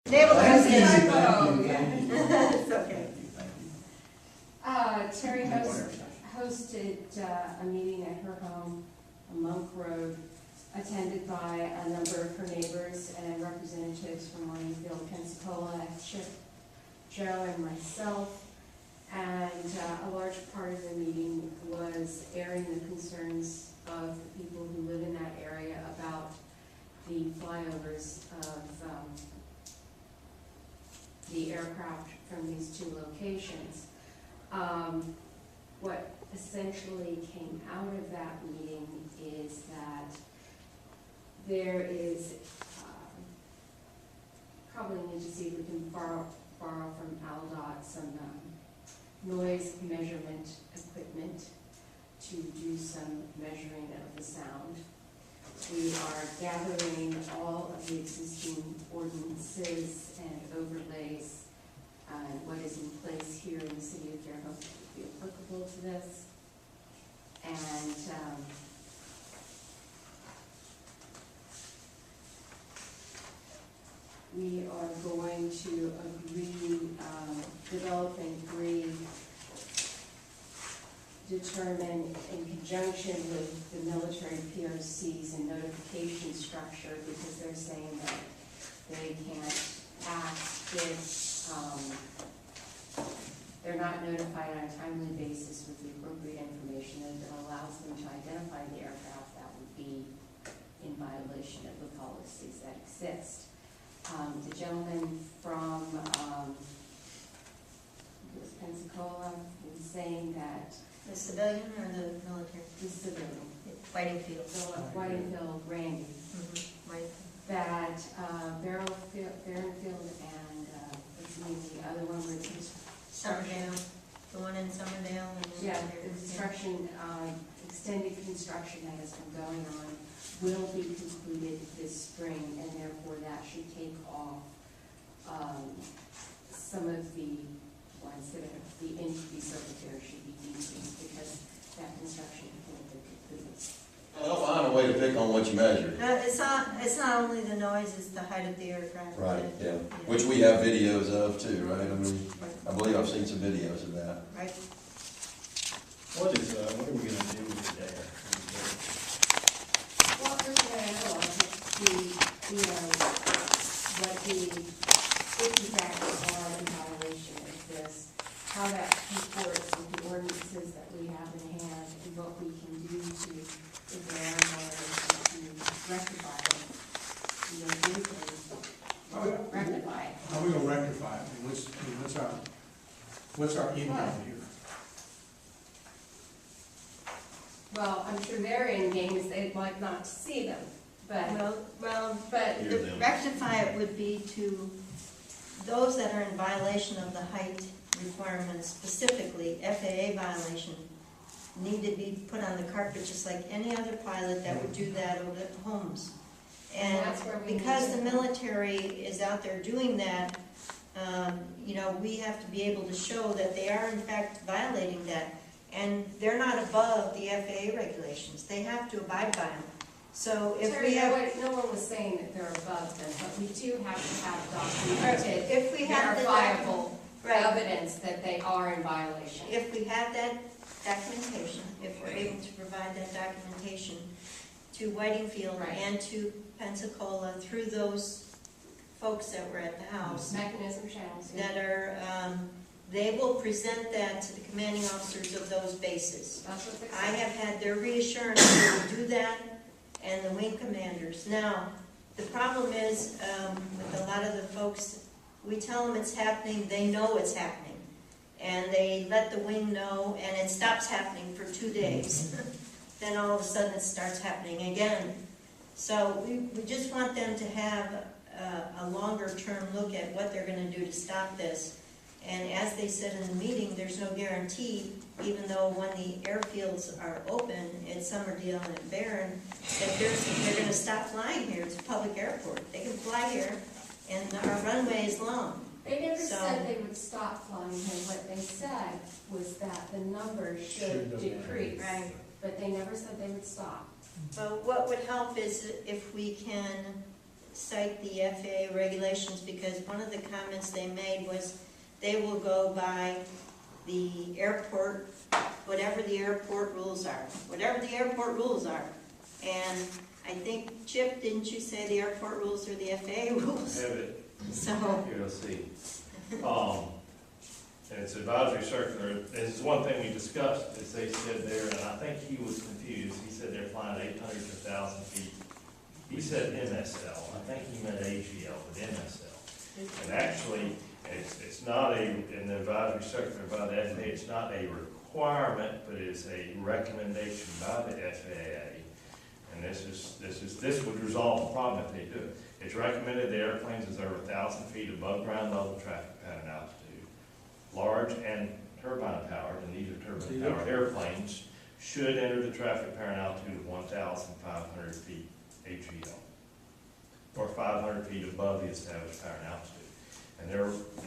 That's easy. It's okay. Terry hosted a meeting at her home on Monk Road, attended by a number of her neighbors and representatives from Waynefield, Pensacola, Chip, Joe, and myself. And a large part of the meeting was airing the concerns of the people who live in that area about the flyovers of the aircraft from these two locations. What essentially came out of that meeting is that there is, probably need to see if we can borrow from ALDOT some noise measurement equipment to do some measuring of the sound. We are gathering all of the existing ordinances and overlays and what is in place here in the city of Fairhope that would be applicable to this. And we are going to develop and agree, determine in conjunction with the military POCs and notification structure, because they're saying that they can't act if they're not notified on a timely basis with the appropriate information that allows them to identify the aircraft. That would be in violation of the policies that exist. The gentleman from Pensacola was saying that The civilian or the military? the civilian, Whitingfield. Whitingfield, Randy, Right. that Barronfield and what's the name of the other one where it's Summerdale, the one in Summerdale. And yeah, the construction, extended construction that has been going on will be concluded this spring, and therefore that should take off some of the ones that are the entity secretary should be decreased because that construction can be completed. I'll find a way to pick on what you measure. It's not only the noise, it's the height of the aircraft. Right, yeah. Which we have videos of too, right? I mean, I believe I've seen some videos of that. Right. What are we gonna do with the air? Well, first of all, I know what the safety factors are in violation of this, how that comports with the ordinances that we have in hand, and what we can do to, if there are violations, to rectify it. You know, do things, rectify it. How are we gonna rectify it? I mean, what's our end game here? Well, I'm sure their end game is they'd like not to see them, but But Hear the them. rectify it would be to those that are in violation of the height requirements, specifically FAA violation, need to be put on the carpet just like any other pilot that would do that over at homes. And that's where we because need the to- military is out there doing that, we have to be able to show that they are in fact violating that. And they're not above the FAA regulations. They have to abide by them. So if Terry, we have, no one was saying that they're above them, but we do have to have documented, if we have the verifiable right, evidence that they are in violation. if we have that documentation, if we're able to provide that documentation to Whitingfield Right. and to Pensacola through those folks that were at the house, Mechanism channels. yeah. that are, they will present that to the commanding officers of those bases. That's what they I said. have had their reassurance they will do that, and the wing commanders. Now, the problem is, with a lot of the folks, we tell them it's happening, they know it's happening. And they let the wing know, and it stops happening for 2 days. Then all of a sudden it starts happening again. So we just want them to have a longer term look at what they're gonna do to stop this. And as they said in the meeting, there's no guarantee, even though when the airfields are open at Summerdale and at Barron, that they're gonna stop flying here. It's a public airport. They can fly here, and our runway is long. They never So- said they would stop flying here. What they said was that the numbers should Should go down. decrease. Right. But they never said they would stop. But what would help is if we can cite the FAA regulations, because one of the comments they made was they will go by the airport, whatever the airport rules are, whatever the airport rules are. And I think, Chip, didn't you say the airport rules are the FAA rules? Have it, So, here, let's see. And it's advisory circular, this is one thing we discussed, is they said there, and I think he was confused, he said they're flying 800 to 1,000 feet. He said MSL, I think he meant AGL, but MSL. And actually, it's not in the advisory circular by the FAA, it's not a requirement, but it's a recommendation by the FAA. And this would resolve the problem if they do it. It's recommended the airplanes is over 1,000 feet above ground level traffic pattern altitude. Large and turbine powered, and these are turbine powered airplanes, should enter the traffic pattern altitude of 1,500 feet AGL, or 500 feet above the established pattern altitude. And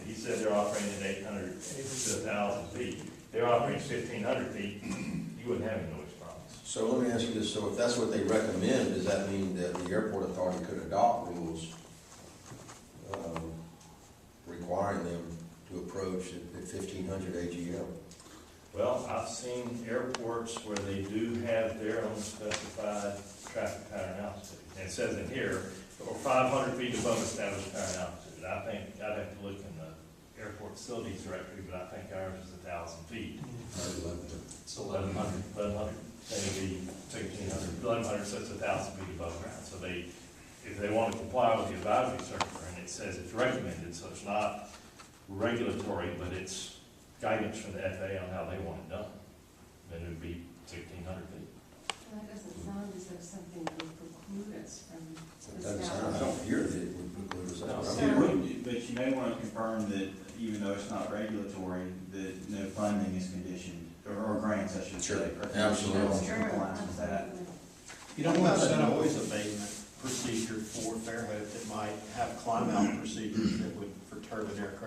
he said they're operating at 800 to 1,000 feet. They're operating 1,500 feet, you wouldn't have any noise problems. So let me ask you this, so if that's what they recommend, does that mean that the airport authority could adopt rules requiring them to approach at 1,500 AGL? Well, I've seen airports where they do have their own specified traffic pattern altitude. And it says in here, or 500 feet above established pattern altitude. I think, I'd have to look in the airport facilities directory, but I think ours is 1,000 feet. It's 1,100. 1,100, then it'd be 1,600, 1,100, so it's 1,000 feet above ground. So if they want to comply with the advisory circular, and it says it's recommended, so it's not regulatory, but it's guidance from the FAA on how they want it done, then it would be 1,600 feet. That doesn't sound as though something that would preclude us from It doesn't sound, I don't hear that it would preclude us. No. I You mean, would, but you may want to confirm that even though it's not regulatory, that no funding is conditioned, or grants, I should say. Sure, are absolutely. conditional on compliance with that. You don't want to set up noise abatement procedure for Fairhope that might have climb out procedures that would perturb an aircraft